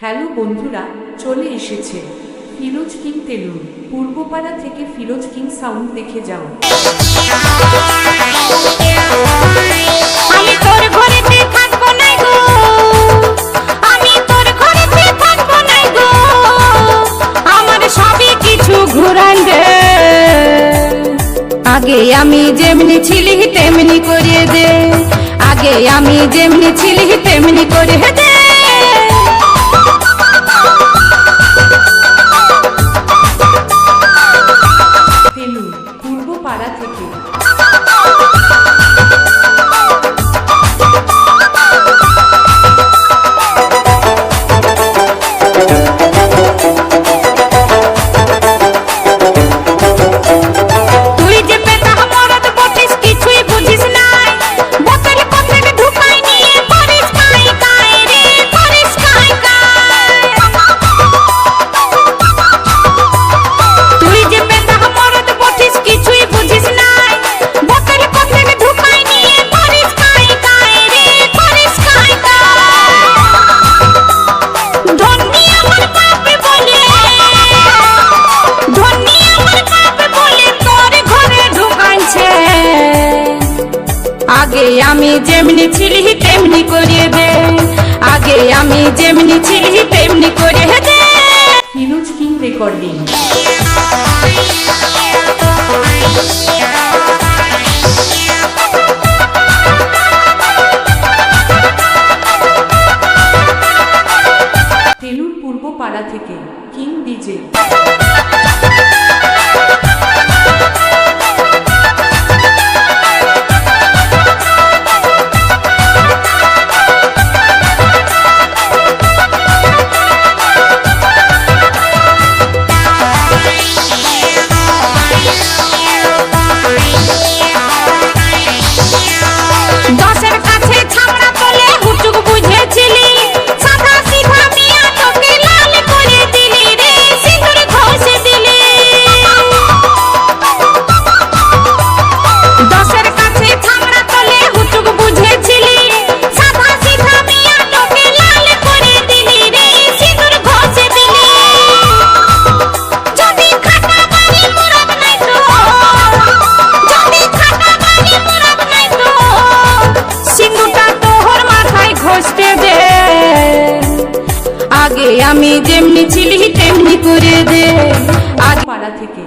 Hello বন্ধুরা, চলে এসেছে ফিরোজ কিং তেলুর পূর্বপাড়া থেকে ফিরোজ কিং সাউন্ড দেখে যাও। আমি তোর ঘরেতে থাকবো না গো, আমি তোর ঘরেতে থাকবো না গো, আমার সবই কিছু ঘুরান দে। আগে আমি যেমনি ছিলি তেমনি করিয়ে দে, আগে আমি যেমনি ছিলি তেমনি করে দে। তেলুর পূর্বপাড়া থেকে আগে আমি যেমনি ছিলি তেমনি করিয়ে দে, আগে আমি যেমনি ছিলি তেমনি করে দে। Firoz king recording. তেলুর পূর্বপাড়া থেকে কিং ডিজে। আগে আমি যেমনি ছিলি তেমনি করে দে। আজ পাড়া থেকে